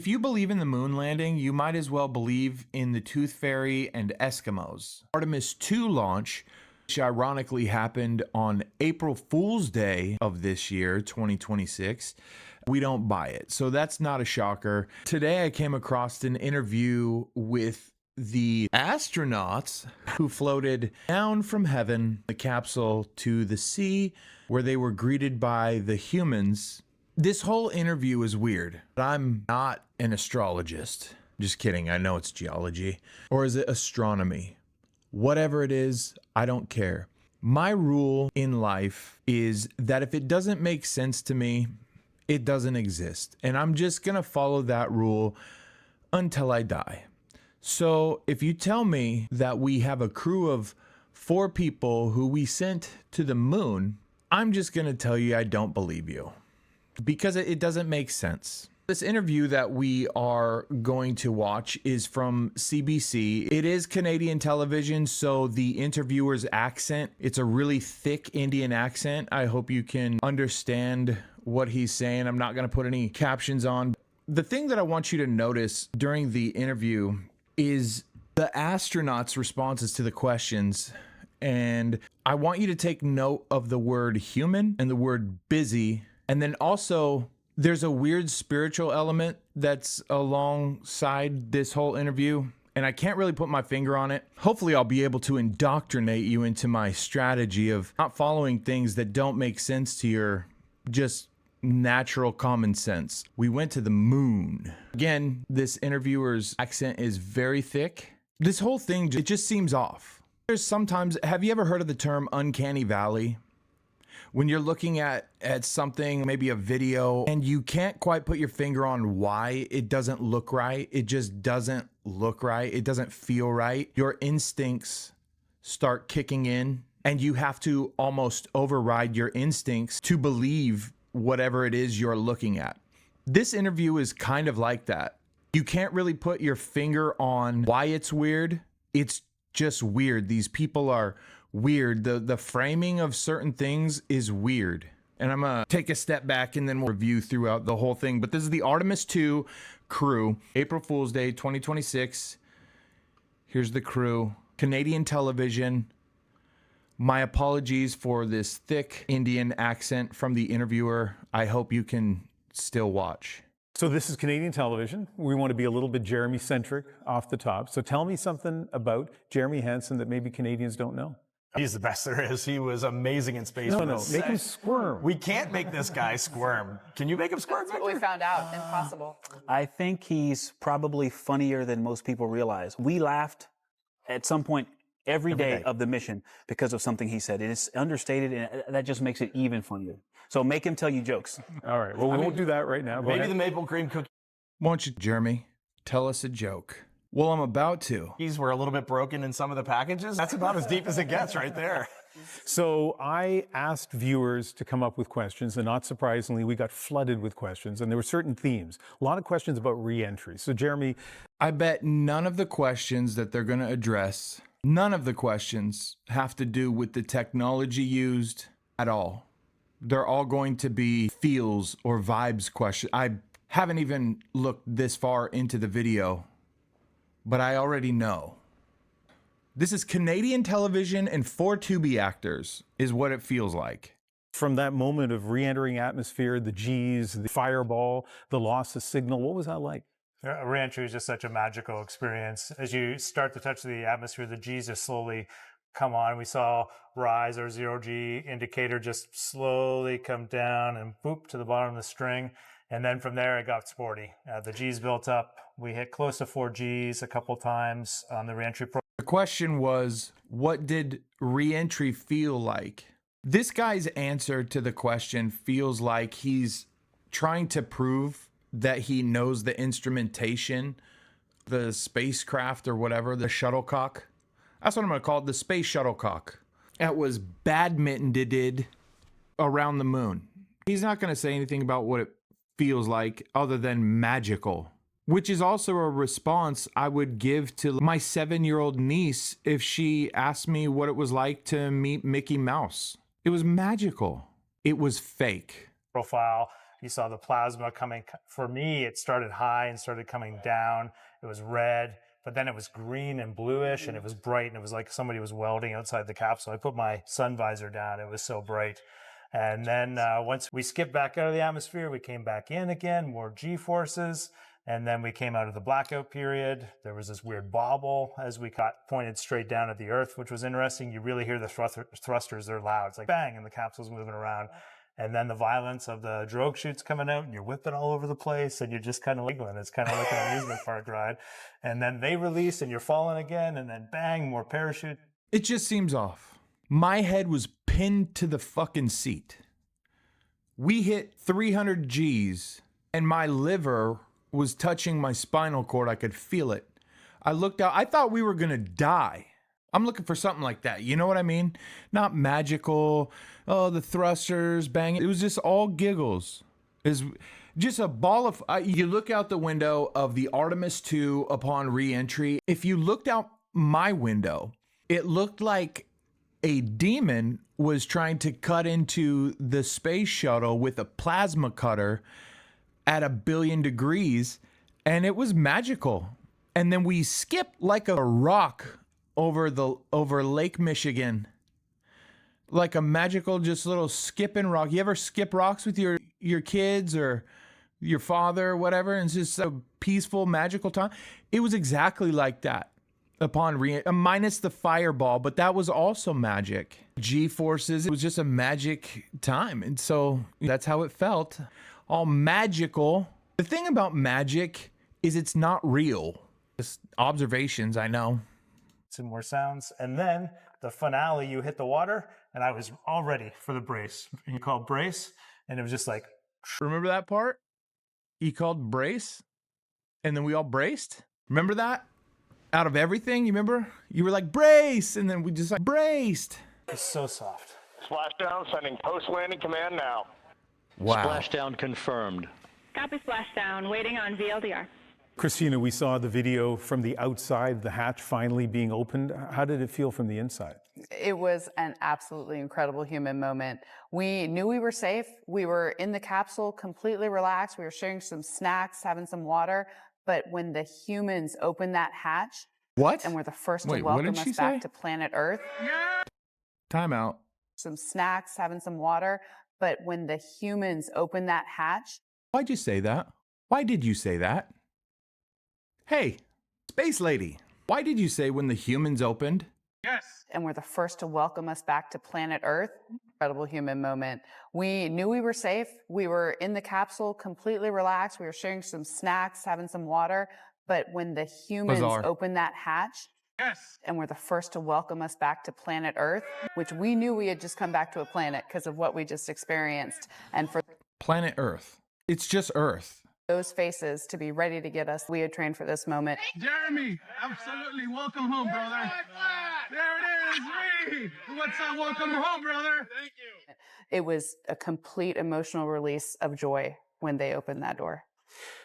If you believe in the moon landing, you might as well believe in the Tooth Fairy and Eskimos. Artemis 2 launch, which ironically happened on April Fool's Day of this year, 2026, we don't buy it. So that's not a shocker. Today I came across an interview with the astronauts who floated down from heaven, the capsule, to the sea, where they were greeted by the humans. This whole interview is weird. I'm not an astrologist. Just kidding. I know it's geology. Or is it astronomy? Whatever it is, I don't care. My rule in life is that if it doesn't make sense to me, it doesn't exist. And I'm just going to follow that rule until I die. So if you tell me that we have a crew of 4 people who we sent to the moon, I'm just going to tell you I don't believe you. Because it doesn't make sense. This interview that we are going to watch is from CBC. It is Canadian television, so the interviewer's accent, it's a really thick Indian accent. I hope you can understand what he's saying. I'm not going to put any captions on. The thing that I want you to notice during the interview is the astronauts' responses to the questions. And I want you to take note of the word human and the word busy. And then also, there's a weird spiritual element that's alongside this whole interview, and I can't really put my finger on it. Hopefully, I'll be able to indoctrinate you into my strategy of not following things that don't make sense to your just natural common sense. We went to the moon. Again, this interviewer's accent is very thick. This whole thing, it just seems off. There's sometimes, have you ever heard of the term uncanny valley? When you're looking at something, maybe a video, and you can't quite put your finger on why it doesn't look right. It just doesn't look right. It doesn't feel right. Your instincts start kicking in, and you have to almost override your instincts to believe whatever it is you're looking at. This interview is kind of like that. You can't really put your finger on why it's weird. It's just weird. These people are weird. The framing of certain things is weird. And I'm gonna take a step back and then we'll review throughout the whole thing. But this is the Artemis 2 crew, April Fool's Day 2026. Here's the crew. Canadian television. My apologies for this thick Indian accent from the interviewer. I hope you can still watch. So this is Canadian television. We want to be a little bit Jeremy-centric off the top. So tell me something about Jeremy Hansen that maybe Canadians don't know. He's the best there is. He was amazing in space. No, make him squirm. We can't make this guy squirm. Can you make him squirm? That's what we found out. Impossible. I think he's probably funnier than most people realize. We laughed at some point every day of the mission because of something he said. It is understated, and that just makes it even funnier. So make him tell you jokes. All right. Well, we won't do that right now. Maybe the maple cream cookies Won't you, Jeremy, tell us a joke? Well, I'm about to. were a little bit broken in some of the packages. That's about as deep as it gets right there. So I asked viewers to come up with questions, and not surprisingly, we got flooded with questions, and there were certain themes. A lot of questions about re-entry. So Jeremy, I bet none of the questions that they're going to address, none of the questions have to do with the technology used at all. They're all going to be feels or vibes questions. I haven't even looked this far into the video, but I already know. This is Canadian television and 4 Tubi actors is what it feels like. from that moment of re-entering atmosphere, the G's, the fireball, the loss of signal, what was that like? Re-entry is just such a magical experience. As you start to touch the atmosphere, the G's just slowly come on. We saw rise, or 0G indicator, just slowly come down and boop to the bottom of the string. And then from there, it got sporty. The G's built up. We hit close to 4 Gs a couple times on the re-entry program. The question was, what did re-entry feel like? This guy's answer to the question feels like he's trying to prove that he knows the instrumentation, the spacecraft or whatever, the shuttlecock. That's what I'm going to call it, the space shuttlecock. That was badmintoned around the moon. He's not going to say anything about what it feels like other than magical, which is also a response I would give to my 7-year-old niece if she asked me what it was like to meet Mickey Mouse. It was magical. It was fake. Profile You saw the plasma coming. For me, it started high and started coming down. It was red, but then it was green and bluish, and it was bright, and it was like somebody was welding outside the capsule. I put my sun visor down. It was so bright. And then once we skipped back out of the atmosphere, we came back in again, more G-forces. And then we came out of the blackout period. There was this weird bobble as we got pointed straight down at the Earth, which was interesting. You really hear the thrusters, they're loud. It's like bang, and the capsule's moving around. And then the violence of the drogue chutes coming out, and you're whipping all over the place, and you're just kind of wiggling. It's kind of like an amusement park ride. And then they release, and you're falling again, and then bang, more parachute. It just seems off. My head was pinned to the fucking seat. We hit 300 Gs, and my liver was touching my spinal cord. I could feel it. I looked out. I thought we were going to die. I'm looking for something like that. You know what I mean? Not magical. Oh, the thrusters, bang. It was just all giggles. It's just a ball of... you look out the window of the Artemis 2 upon re-entry. If you looked out my window, it looked like a demon was trying to cut into the space shuttle with a plasma cutter at 1 billion degrees, and it was magical. And then we skipped like a rock over Lake Michigan, like a magical just little skipping rock. You ever skip rocks with your kids or your father or whatever, and it's just a peaceful, magical time? It was exactly like that upon minus the fireball, but that was also magic. G-forces, it was just a magic time, and so that's how it felt. All magical. The thing about magic is it's not real. Just observations, I know. Some more sounds. And then the finale, you hit the water, and I was all ready for the brace. You called brace, and it was just like... Remember that part? You called brace, and then we all braced? Remember that? Out of everything, you remember? You were like, brace, and then we just like, braced. It's so soft. Splashdown, sending post-landing command now. Wow. Splashdown confirmed. Copy splashdown, waiting on VLDR. Christina, we saw the video from the outside, the hatch finally being opened. How did it feel from the inside? It was an absolutely incredible human moment. We knew we were safe. We were in the capsule, completely relaxed. We were sharing some snacks, having some water. But when the humans opened that hatch, What? and were the first Wait, to what welcome did she us back say? to planet Earth, Time out. some snacks, having some water. But when the humans opened that hatch, Why'd you say that? Why did you say that? Hey, space lady, why did you say when the humans opened? and were the first to welcome us back to planet Earth, incredible human moment. We knew we were safe. We were in the capsule, completely relaxed. We were sharing some snacks, having some water. But when the humans Bizarre. opened that hatch, and were the first to welcome us back to planet Earth, which we knew we had just come back to a planet because of what we just experienced. And for Planet Earth. It's just Earth. those faces to be ready to get us, we had trained for this moment. Jeremy, absolutely. Welcome home, brother. There it is. Reed. What's up? Welcome home, brother. Thank you. It was a complete emotional release of joy when they opened that door.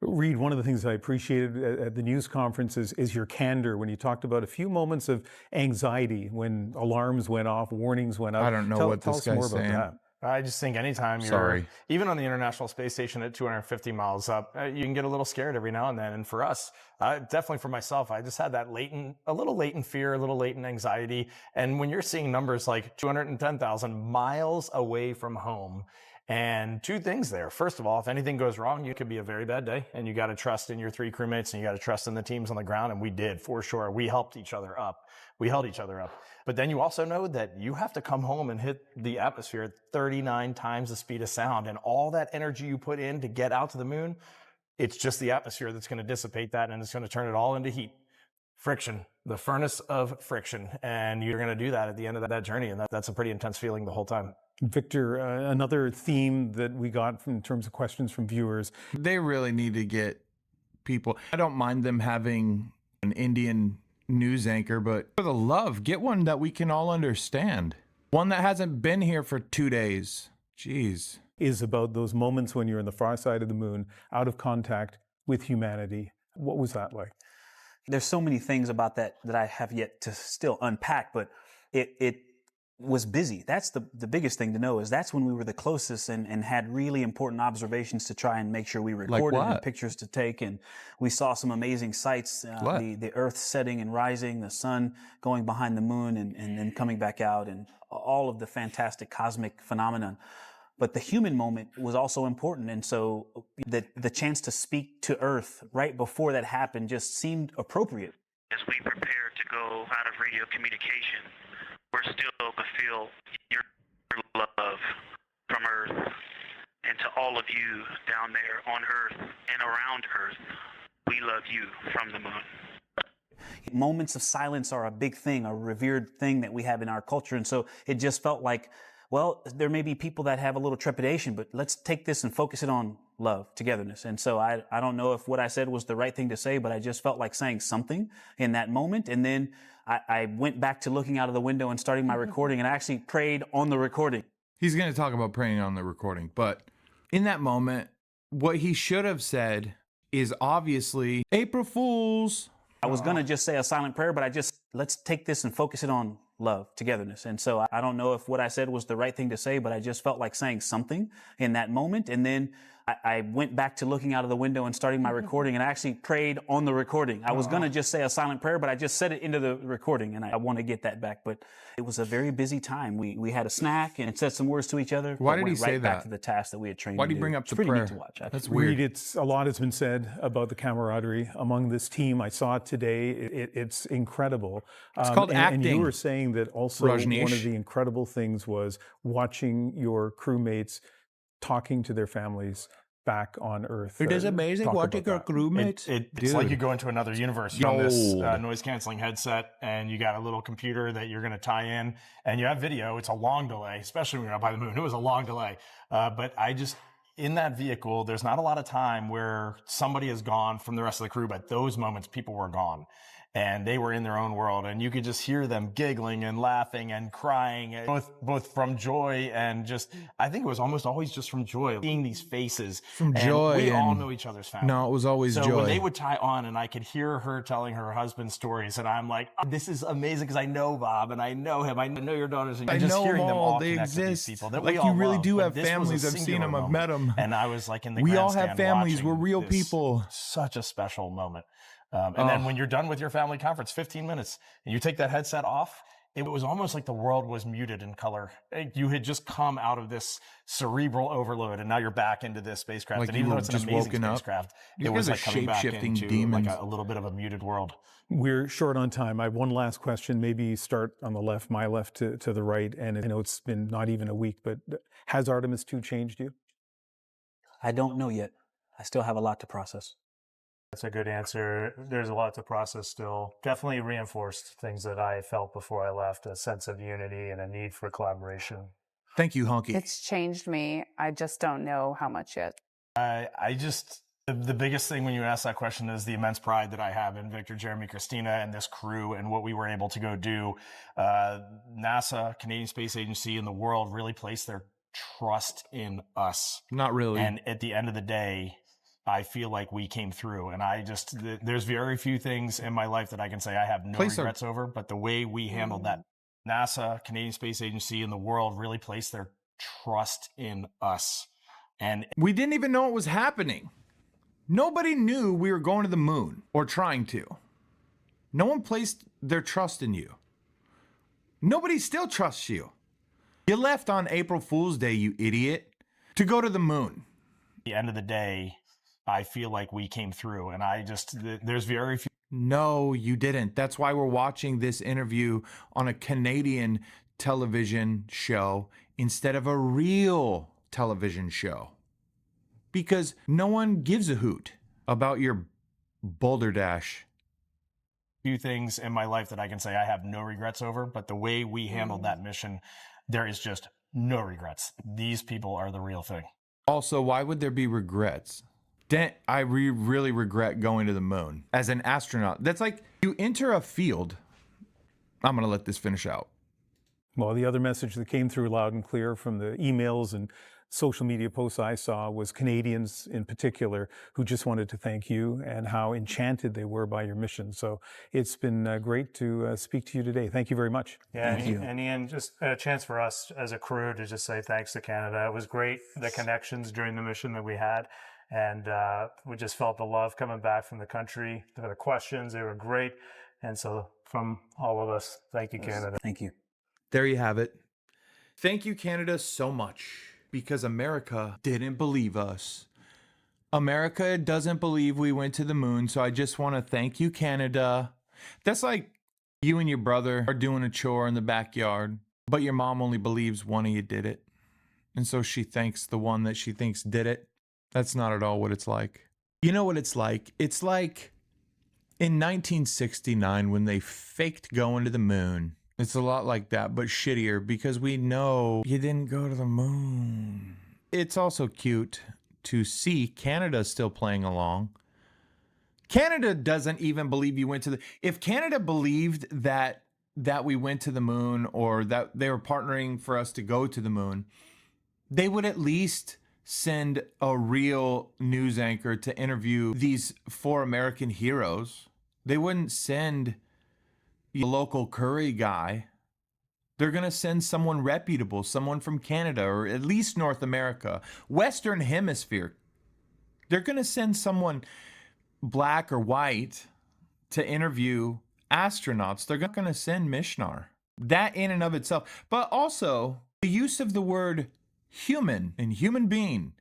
Reed, one of the things I appreciated at the news conference is your candor when you talked about a few moments of anxiety when alarms went off, warnings went out. I don't know what tell this us more guy's about saying. that. I just think anytime you're, Sorry. even on the International Space Station at 250 miles up, you can get a little scared every now and then. And for us, definitely for myself, I just had that a little latent fear, a little latent anxiety. And when you're seeing numbers like 210,000 miles away from home, and two things there. First of all, if anything goes wrong, it could be a very bad day, and you got to trust in your three crewmates, and you got to trust in the teams on the ground, and we did, for sure. We helped each other up. We held each other up. But then you also know that you have to come home and hit the atmosphere at 39 times the speed of sound, and all that energy you put in to get out to the moon, it's just the atmosphere that's going to dissipate that, and it's going to turn it all into heat. Friction, the furnace of friction, and you're going to do that at the end of that journey, and that's a pretty intense feeling the whole time. Victor, another theme that we got in terms of questions from viewers. They really need to get people. I don't mind them having an Indian news anchor, but for the love, get one that we can all understand. One that hasn't been here for 2 days. Jeez. Is about those moments when you're on the far side of the moon, out of contact with humanity. What was that like? There's so many things about that I have yet to still unpack, but it was busy. That's the biggest thing to know, is that's when we were the closest and had really important observations to try and make sure we recorded and what? pictures to take. And we saw some amazing sights, the earth setting and rising, the sun going behind the moon and then coming back out, and all of the fantastic cosmic phenomenon. But the human moment was also important. And so the chance to speak to Earth right before that happened just seemed appropriate. As we prepare to go out of radio communication, we're still to feel your love from Earth, and to all of you down there on Earth and around Earth, we love you from the moon. Moments of silence are a big thing, a revered thing that we have in our culture. And so it just felt like, well, there may be people that have a little trepidation, but let's take this and focus it on love, togetherness. And so I don't know if what I said was the right thing to say, but I just felt like saying something in that moment. And then I went back to looking out of the window and starting my recording, and I actually prayed on the recording. He's going to talk about praying on the recording, but in that moment, what he should have said is obviously April Fools. I was going to just say a silent prayer, but let's take this and focus it on love, togetherness. And so I don't know if what I said was the right thing to say, but I just felt like saying something in that moment. And then I went back to looking out of the window and starting my recording, and I actually prayed on the recording. I was going to just say a silent prayer, but I just said it into the recording, and I want to get that back. But it was a very busy time. We had a snack and said some words to each other. Why did he say right back that? to the task that we had trained Why to did he do. bring up It's the pretty prayer? neat to watch, actually. That's weird. Reed, a lot has been said about the camaraderie among this team. I saw it today. It's incredible. It's called And you acting. were saying that also Rajneesh. one of the incredible things was watching your crewmates talking to their families back on Earth. It is amazing Talk watching about our that. crewmates. It's like you go into another universe. You're on this Yo. noise canceling headset, and you got a little computer that you're going to tie in, and you have video. It's a long delay, especially when you're out by the moon. It was a long delay. But in that vehicle, there's not a lot of time where somebody is gone from the rest of the crew, but those moments, people were gone. And they were in their own world, and you could just hear them giggling and laughing and crying, both from joy and just, I think it was almost always just from joy, seeing these faces. From And joy we all and- know each other's family. No, it was always so joy. when they would tie on, and I could hear her telling her husband's stories, and I'm like, oh, this is amazing because I know Bob and I know him. I know your daughters, and I just know hearing them all they connect with these exist. people that Like, we you all really love. do But have this was a families. I've seen singular them. I've moment. met them. And I was like in the We all have grandstand families. We're watching real this. people. Such a special moment. And then when you're done with your family conference, 15 minutes, and you take that headset off, it was almost like the world was muted in color. You had just come out of this cerebral overload, and now you're back into this spacecraft. Like And you even though were it's an just amazing woken up. spacecraft, You it was guys are like coming back shape-shifting into demons. like a little bit of a muted world. We're short on time. I have one last question. Maybe start on the left, my left to the right. And I know it's been not even a week, but has Artemis 2 changed you? I don't know yet. I still have a lot to process. That's a good answer. There's a lot to process still. Definitely reinforced things that I felt before I left, a sense of unity and a need for collaboration. Thank you, Honky. It's changed me. I just don't know how much yet. The biggest thing when you ask that question is the immense pride that I have in Victor, Jeremy, Christina, and this crew and what we were able to go do. NASA, Canadian Space Agency, and the world really placed their trust in us. Not really. And at the end of the day, I feel like we came through. And there's very few things in my life that I can say I have no regrets over, but the way we handled that, NASA, Canadian Space Agency, and the world really placed their trust in us. And we didn't even know it was happening. Nobody knew we were going to the moon or trying to. No one placed their trust in you. Nobody still trusts you. You left on April Fool's Day, you idiot, to go to the moon. At the end of the day, I feel like we came through, and there's very few. No, you didn't. That's why we're watching this interview on a Canadian television show instead of a real television show. Because no one gives a hoot about your Boulder Dash. Few things in my life that I can say I have no regrets over, but the way we handled that mission, there is just no regrets. These people are the real thing. Also, why would there be regrets? I really regret going to the moon as an astronaut. That's like you enter a field. I'm going to let this finish out. Well, the other message that came through loud and clear from the emails and social media posts I saw was Canadians in particular who just wanted to thank you and how enchanted they were by your mission. So it's been great to speak to you today. Thank you very much. Yeah, Thank you. and Ian, just a chance for us as a crew to just say thanks to Canada. It was great, the connections during the mission that we had. And we just felt the love coming back from the country. The questions, they were great. And so from all of us, thank you, Canada. Thank you. There you have it. Thank you, Canada, so much, because America didn't believe us. America doesn't believe we went to the moon, so I just want to thank you, Canada. That's like you and your brother are doing a chore in the backyard, but your mom only believes one of you did it. And so she thanks the one that she thinks did it. That's not at all what it's like. You know what it's like? It's like in 1969 when they faked going to the moon. It's a lot like that, but shittier because we know you didn't go to the moon. It's also cute to see Canada still playing along. Canada doesn't even believe you went to the... If Canada believed that we went to the moon or that they were partnering for us to go to the moon, they would at least send a real news anchor to interview these 4 American heroes. They wouldn't send a local curry guy. They're going to send someone reputable, someone from Canada or at least North America, Western Hemisphere. They're going to send someone black or white to interview astronauts. They're not going to send Mishnar. That in and of itself. But also the use of the word human and human being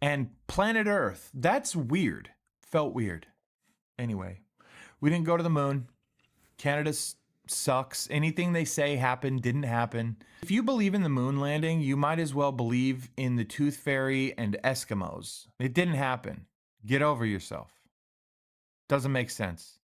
and planet Earth. That's weird. Felt weird. Anyway, we didn't go to the moon. Canada sucks. Anything they say happened, didn't happen. If you believe in the moon landing, you might as well believe in the Tooth Fairy and Eskimos. It didn't happen. Get over yourself. Doesn't make sense.